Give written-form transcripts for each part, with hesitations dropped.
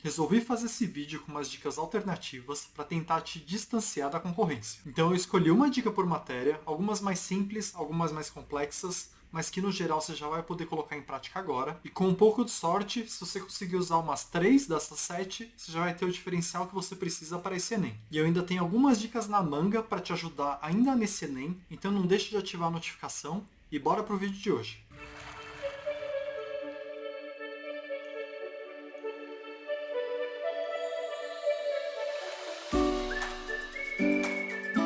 Resolvi fazer esse vídeo com umas dicas alternativas para tentar te distanciar da concorrência. Então eu escolhi uma dica por matéria, algumas mais simples, algumas mais complexas, mas que no geral você já vai poder colocar em prática agora. E com um pouco de sorte, se você conseguir usar umas 3 dessas 7, você já vai ter o diferencial que você precisa para esse Enem. E eu ainda tenho algumas dicas na manga para te ajudar ainda nesse Enem, então não deixe de ativar a notificação e bora pro vídeo de hoje.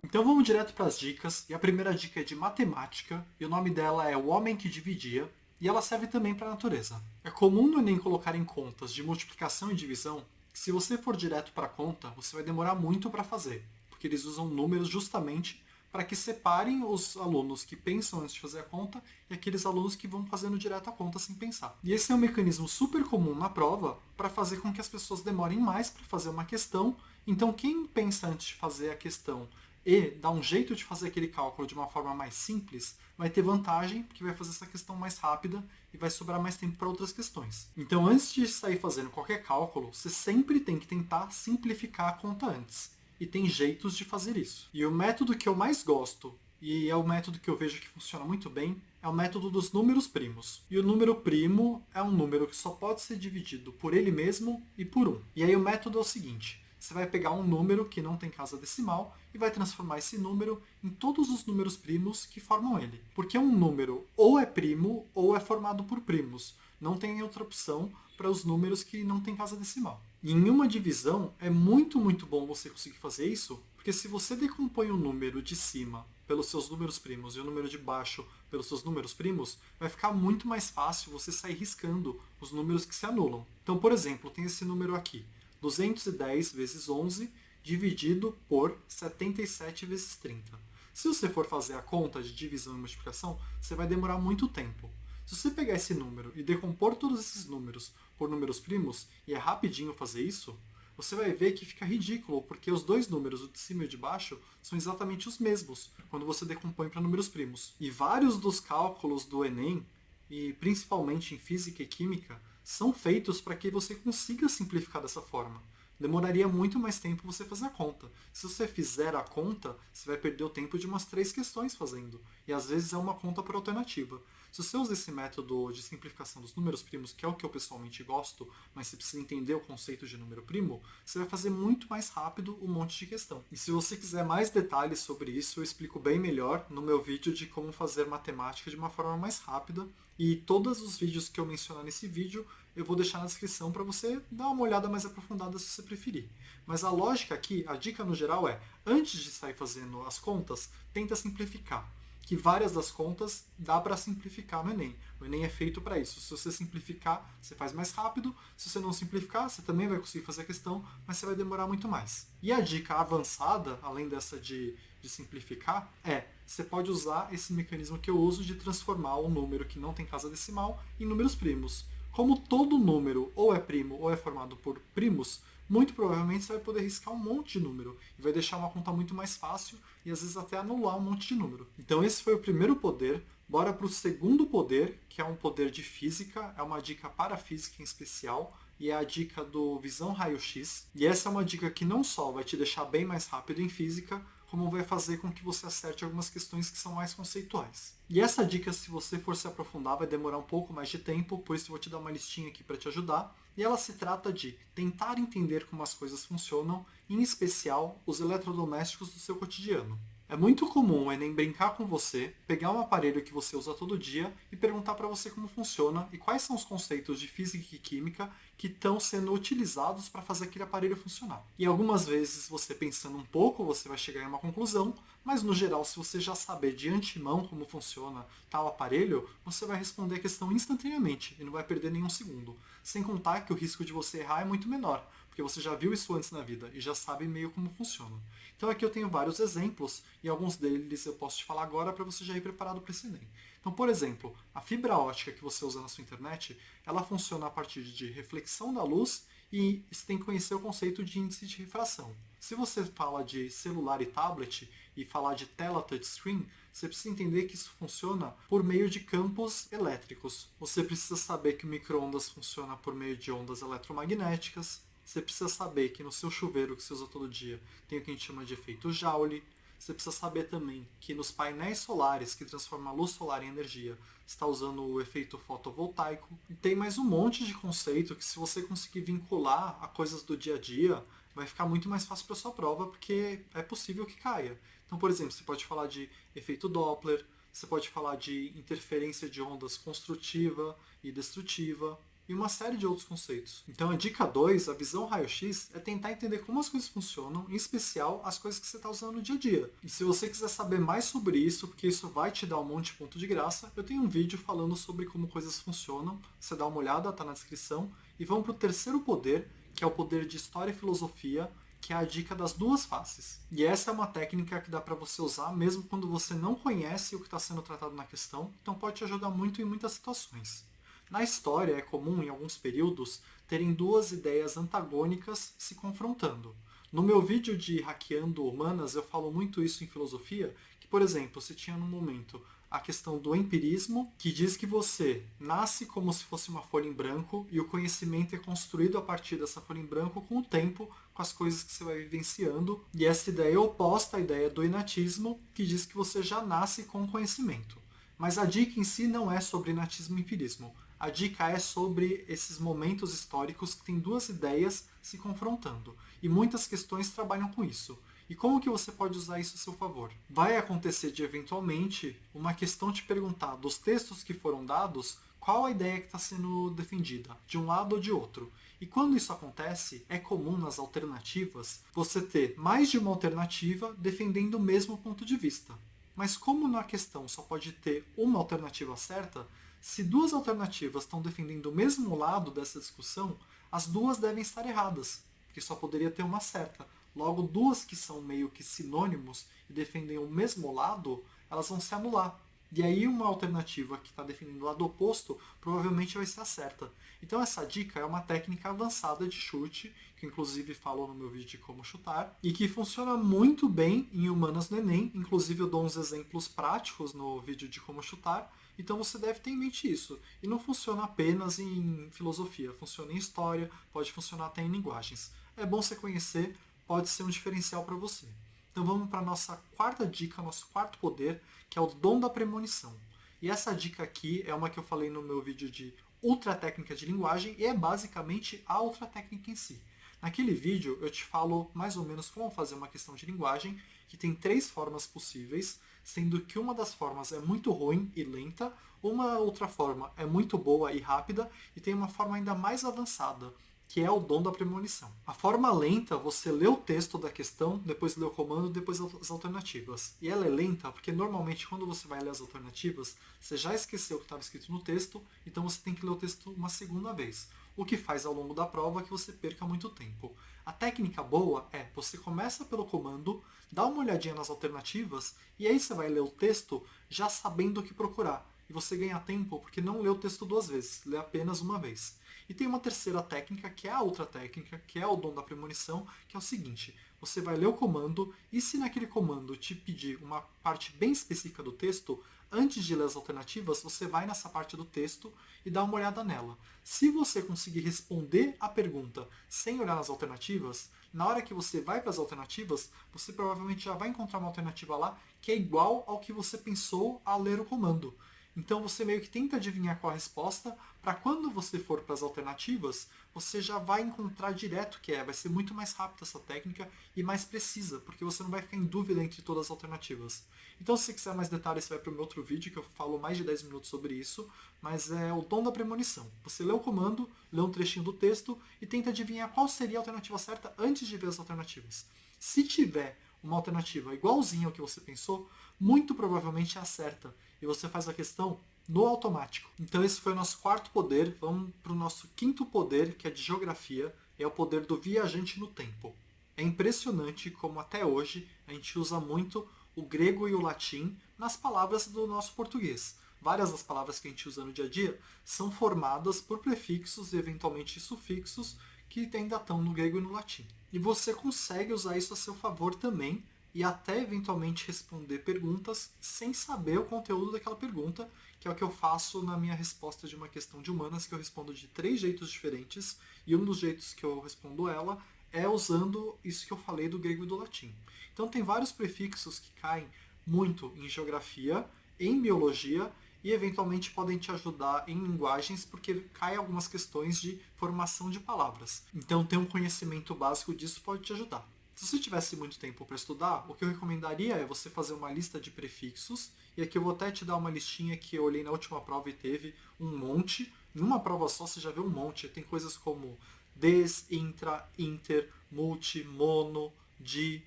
Então vamos direto para as dicas, e a primeira dica é de matemática, e o nome dela é O Homem que Dividia, e ela serve também para a natureza. É comum no Enem colocar em contas de multiplicação e divisão, que se você for direto para a conta, você vai demorar muito para fazer, porque eles usam números justamente para que separem os alunos que pensam antes de fazer a conta e aqueles alunos que vão fazendo direto a conta sem pensar. E esse é um mecanismo super comum na prova para fazer com que as pessoas demorem mais para fazer uma questão. Então quem pensa antes de fazer a questão e dá um jeito de fazer aquele cálculo de uma forma mais simples, vai ter vantagem, porque vai fazer essa questão mais rápida e vai sobrar mais tempo para outras questões. Então, antes de sair fazendo qualquer cálculo, você sempre tem que tentar simplificar a conta antes. E tem jeitos de fazer isso. E o método que eu mais gosto, e é o método que eu vejo que funciona muito bem, é o método dos números primos. E o número primo é um número que só pode ser dividido por ele mesmo e por 1. E aí o método é o seguinte: você vai pegar um número que não tem casa decimal e vai transformar esse número em todos os números primos que formam ele. Porque um número ou é primo ou é formado por primos. Não tem outra opção para os números que não têm casa decimal. E em uma divisão é muito bom você conseguir fazer isso, porque se você decompõe o número de cima pelos seus números primos e o número de baixo pelos seus números primos, vai ficar muito mais fácil você sair riscando os números que se anulam. Então, por exemplo, tem esse número aqui, 210 vezes 11 dividido por 77 vezes 30. Se você for fazer a conta de divisão e multiplicação, você vai demorar muito tempo. Se você pegar esse número e decompor todos esses números por números primos, e é rapidinho fazer isso, você vai ver que fica ridículo, porque os dois números, o de cima e o de baixo, são exatamente os mesmos quando você decompõe para números primos. E vários dos cálculos do Enem, e principalmente em física e química, são feitos para que você consiga simplificar dessa forma. Demoraria muito mais tempo você fazer a conta. Se você fizer a conta, você vai perder o tempo de umas 3 questões fazendo. E às vezes é uma conta por alternativa. Se você usa esse método de simplificação dos números primos, que é o que eu pessoalmente gosto, mas você precisa entender o conceito de número primo, você vai fazer muito mais rápido um monte de questão. E se você quiser mais detalhes sobre isso, eu explico bem melhor no meu vídeo de como fazer matemática de uma forma mais rápida. E todos os vídeos que eu mencionar nesse vídeo eu vou deixar na descrição para você dar uma olhada mais aprofundada se você preferir. Mas a lógica aqui, a dica no geral é, antes de sair fazendo as contas, tenta simplificar. Que várias das contas dá para simplificar no Enem. O Enem é feito para isso. Se você simplificar, você faz mais rápido. Se você não simplificar, você também vai conseguir fazer a questão, mas você vai demorar muito mais. E a dica avançada, além dessa de simplificar, é você pode usar esse mecanismo que eu uso de transformar um número que não tem casa decimal em números primos. Como todo número ou é primo ou é formado por primos, muito provavelmente você vai poder riscar um monte de número e vai deixar uma conta muito mais fácil e às vezes até anular um monte de número. Então esse foi o primeiro poder. Bora para o segundo poder, que é um poder de física, é uma dica para física em especial, e é a dica do Visão Raio-X. E essa é uma dica que não só vai te deixar bem mais rápido em física, como vai fazer com que você acerte algumas questões que são mais conceituais. E essa dica, se você for se aprofundar, vai demorar um pouco mais de tempo, por isso eu vou te dar uma listinha aqui para te ajudar. E ela se trata de tentar entender como as coisas funcionam, em especial os eletrodomésticos do seu cotidiano. É muito comum o Enem brincar com você, pegar um aparelho que você usa todo dia e perguntar para você como funciona e quais são os conceitos de física e química que estão sendo utilizados para fazer aquele aparelho funcionar. E algumas vezes você pensando um pouco, você vai chegar em uma conclusão, mas no geral, se você já saber de antemão como funciona tal aparelho, você vai responder a questão instantaneamente e não vai perder nenhum segundo. Sem contar que o risco de você errar é muito menor, porque você já viu isso antes na vida e já sabe meio como funciona. Então aqui eu tenho vários exemplos e alguns deles eu posso te falar agora para você já ir preparado para esse Enem. Então, por exemplo, a fibra ótica que você usa na sua internet, ela funciona a partir de reflexão da luz e você tem que conhecer o conceito de índice de refração. Se você fala de celular e tablet e falar de tela touchscreen, você precisa entender que isso funciona por meio de campos elétricos. Você precisa saber que o micro-ondas funciona por meio de ondas eletromagnéticas. você precisa saber que no seu chuveiro que você usa todo dia tem o que a gente chama de efeito Joule. Você precisa saber também que nos painéis solares que transformam a luz solar em energia, você está usando o efeito fotovoltaico. E tem mais um monte de conceito que, se você conseguir vincular a coisas do dia a dia, vai ficar muito mais fácil para sua prova, porque é possível que caia. Então, por exemplo, você pode falar de efeito Doppler, você pode falar de interferência de ondas construtiva e destrutiva, e uma série de outros conceitos. Então a dica 2, a visão raio-x, é tentar entender como as coisas funcionam, em especial as coisas que você está usando no dia a dia. E se você quiser saber mais sobre isso, porque isso vai te dar um monte de ponto de graça, eu tenho um vídeo falando sobre como coisas funcionam. Você dá uma olhada, tá na descrição. E vamos para o terceiro poder, que é o poder de história e filosofia, que é a dica das duas faces. E essa é uma técnica que dá para você usar mesmo quando você não conhece o que está sendo tratado na questão, então pode te ajudar muito em muitas situações. Na história, é comum, em alguns períodos, terem duas ideias antagônicas se confrontando. No meu vídeo de Hackeando Humanas, eu falo muito isso em filosofia, que, por exemplo, você tinha no momento a questão do empirismo, que diz que você nasce como se fosse uma folha em branco e o conhecimento é construído a partir dessa folha em branco com o tempo, com as coisas que você vai vivenciando. E essa ideia é oposta à ideia do inatismo, que diz que você já nasce com o conhecimento. Mas a dica em si não é sobre inatismo e empirismo. A dica é sobre esses momentos históricos que tem duas ideias se confrontando. E muitas questões trabalham com isso. E como que você pode usar isso a seu favor? Vai acontecer de, eventualmente, uma questão te perguntar dos textos que foram dados, qual a ideia que está sendo defendida, de um lado ou de outro. E quando isso acontece, é comum nas alternativas você ter mais de uma alternativa defendendo o mesmo ponto de vista. Mas como na questão só pode ter uma alternativa certa, se duas alternativas estão defendendo o mesmo lado dessa discussão, as duas devem estar erradas, porque só poderia ter uma certa. Logo, duas que são meio que sinônimos e defendem o mesmo lado, elas vão se anular. E aí uma alternativa que está defendendo o lado oposto provavelmente vai ser a certa. Então essa dica é uma técnica avançada de chute, que inclusive falou no meu vídeo de como chutar, e que funciona muito bem em Humanas no Enem. Inclusive eu dou uns exemplos práticos no vídeo de como chutar, então você deve ter em mente isso. E não funciona apenas em filosofia, funciona em história, pode funcionar até em linguagens. É bom você conhecer, pode ser um diferencial para você. Então vamos para a nossa quarta dica, nosso quarto poder, que é o dom da premonição. E essa dica aqui é uma que eu falei no meu vídeo de ultra técnica de linguagem e é basicamente a ultra técnica em si. Naquele vídeo eu te falo mais ou menos como fazer uma questão de linguagem, que tem 3 formas possíveis, sendo que uma das formas é muito ruim e lenta, uma outra forma é muito boa e rápida, e tem uma forma ainda mais avançada, que é o dom da premonição. A forma lenta, você lê o texto da questão, depois lê o comando, depois as alternativas. E ela é lenta porque normalmente quando você vai ler as alternativas, você já esqueceu o que estava escrito no texto, então você tem que ler o texto uma segunda vez. O que faz ao longo da prova que você perca muito tempo. A técnica boa é, você começa pelo comando, dá uma olhadinha nas alternativas, e aí você vai ler o texto já sabendo o que procurar. E você ganha tempo porque não lê o texto 2 vezes, lê apenas uma vez. E tem uma terceira técnica, que é a outra técnica, que é o dom da premonição, que é o seguinte: você vai ler o comando, e se naquele comando te pedir uma parte bem específica do texto, antes de ler as alternativas, você vai nessa parte do texto e dá uma olhada nela. Se você conseguir responder a pergunta sem olhar nas alternativas, na hora que você vai para as alternativas, você provavelmente já vai encontrar uma alternativa lá que é igual ao que você pensou ao ler o comando. Então você meio que tenta adivinhar qual a resposta, para quando você for para as alternativas, você já vai encontrar direto o que é. Vai ser muito mais rápida essa técnica e mais precisa, porque você não vai ficar em dúvida entre todas as alternativas. Então se você quiser mais detalhes, você vai para o meu outro vídeo, que eu falo mais de 10 minutos sobre isso, mas é o dom da premonição. Você lê o comando, lê um trechinho do texto e tenta adivinhar qual seria a alternativa certa antes de ver as alternativas. Se tiver uma alternativa igualzinha ao que você pensou, muito provavelmente é a certa. E você faz a questão no automático. Então esse foi o nosso quarto poder. Vamos para o nosso quinto poder, que é de geografia. É o poder do viajante no tempo. É impressionante como até hoje a gente usa muito o grego e o latim nas palavras do nosso português. Várias das palavras que a gente usa no dia a dia são formadas por prefixos e eventualmente sufixos que ainda estão no grego e no latim. E você consegue usar isso a seu favor também, e até eventualmente responder perguntas sem saber o conteúdo daquela pergunta, que é o que eu faço na minha resposta de uma questão de humanas, que eu respondo de 3 jeitos diferentes, e um dos jeitos que eu respondo ela é usando isso que eu falei do grego e do latim. Então tem vários prefixos que caem muito em geografia, em biologia, e eventualmente podem te ajudar em linguagens, porque cai algumas questões de formação de palavras. Então ter um conhecimento básico disso pode te ajudar. Se você tivesse muito tempo para estudar, o que eu recomendaria é você fazer uma lista de prefixos, e aqui eu vou até te dar uma listinha que eu olhei na última prova e teve um monte. Numa prova só você já vê um monte. Tem coisas como des, intra, inter, multi, mono, di,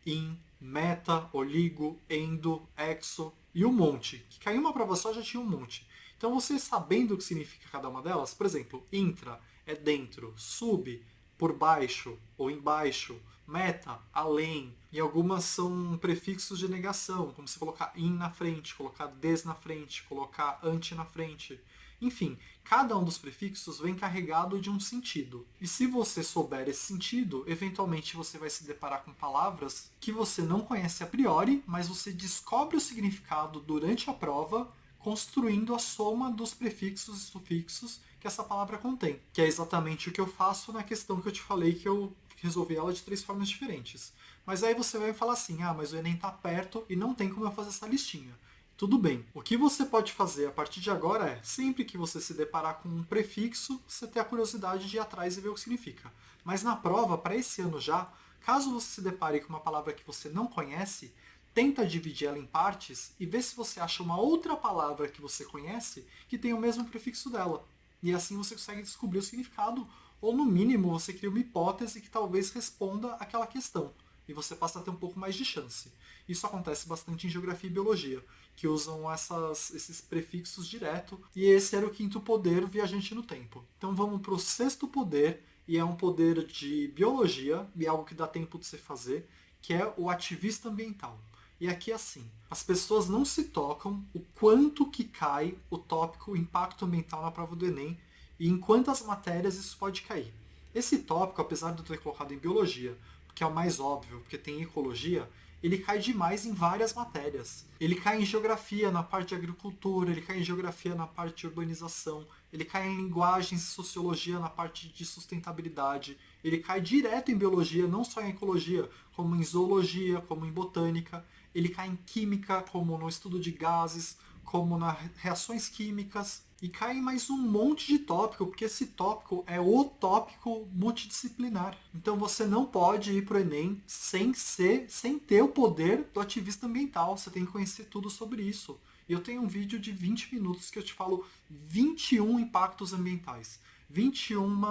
in, meta, oligo, endo, exo e um monte. Que caiu uma prova só já tinha um monte. Então você sabendo o que significa cada uma delas, por exemplo, intra é dentro, sub, por baixo ou embaixo, meta, além, e algumas são prefixos de negação, como se colocar in na frente, colocar des na frente, colocar ante na frente. Enfim, cada um dos prefixos vem carregado de um sentido. E se você souber esse sentido, eventualmente você vai se deparar com palavras que você não conhece a priori, mas você descobre o significado durante a prova, construindo a soma dos prefixos e sufixos que essa palavra contém. Que é exatamente o que eu faço na questão que eu te falei que eu resolvi ela de 3 formas diferentes. Mas aí você vai falar assim, mas o Enem está perto e não tem como eu fazer essa listinha. Tudo bem. O que você pode fazer a partir de agora é, sempre que você se deparar com um prefixo, você ter a curiosidade de ir atrás e ver o que significa. Mas na prova, para esse ano já, caso você se depare com uma palavra que você não conhece, tenta dividir ela em partes e vê se você acha uma outra palavra que você conhece que tem o mesmo prefixo dela. E assim você consegue descobrir o significado, ou no mínimo você cria uma hipótese que talvez responda aquela questão. E você passa a ter um pouco mais de chance. Isso acontece bastante em geografia e biologia, que usam esses prefixos direto. E esse era o 5º poder, o viajante no tempo. Então vamos para o 6º poder, e é um poder de biologia, e é algo que dá tempo de você fazer, que é o ativista ambiental. E aqui é assim, as pessoas não se tocam o quanto que cai o tópico impacto ambiental na prova do Enem e em quantas matérias isso pode cair. Esse tópico, apesar de eu ter colocado em biologia, que é o mais óbvio, porque tem ecologia, ele cai demais em várias matérias. Ele cai em geografia na parte de agricultura, ele cai em geografia na parte de urbanização, ele cai em linguagens e sociologia na parte de sustentabilidade, ele cai direto em biologia, não só em ecologia, como em zoologia, como em botânica, ele cai em química, como no estudo de gases, como nas reações químicas, e cai em mais um monte de tópico, porque esse tópico é o tópico multidisciplinar. Então você não pode ir para o Enem sem ter o poder do ativista ambiental. Você tem que conhecer tudo sobre isso. E eu tenho um vídeo de 20 minutos que eu te falo 21 impactos ambientais. 21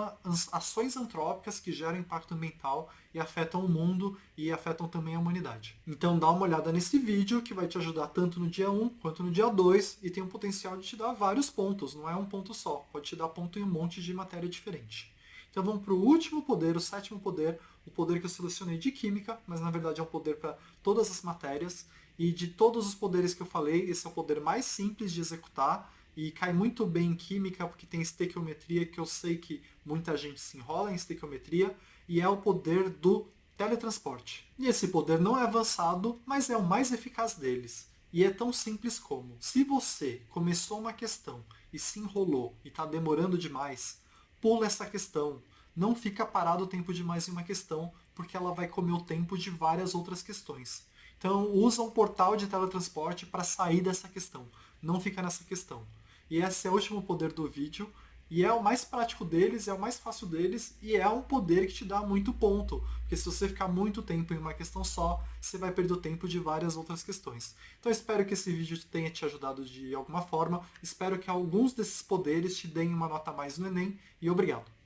ações antrópicas que geram impacto ambiental e afetam o mundo e afetam também a humanidade. Então dá uma olhada nesse vídeo que vai te ajudar tanto no dia 1 quanto no dia 2 e tem um potencial de te dar vários pontos, não é um ponto só, pode te dar ponto em um monte de matéria diferente. Então vamos para o último poder, o 7º poder, o poder que eu selecionei de química, mas na verdade é um poder para todas as matérias, e de todos os poderes que eu falei, esse é o poder mais simples de executar, e cai muito bem em química, porque tem estequiometria, que eu sei que muita gente se enrola em estequiometria, e é o poder do teletransporte. E esse poder não é avançado, mas é o mais eficaz deles. E é tão simples como, se você começou uma questão e se enrolou e está demorando demais, pula essa questão. Não fica parado o tempo demais em uma questão, porque ela vai comer o tempo de várias outras questões. Então usa um portal de teletransporte para sair dessa questão. Não fica nessa questão. E esse é o último poder do vídeo. E é o mais prático deles, é o mais fácil deles, e é um poder que te dá muito ponto. Porque se você ficar muito tempo em uma questão só, você vai perder o tempo de várias outras questões. Então eu espero que esse vídeo tenha te ajudado de alguma forma. Espero que alguns desses poderes te deem uma nota a mais no Enem. E obrigado!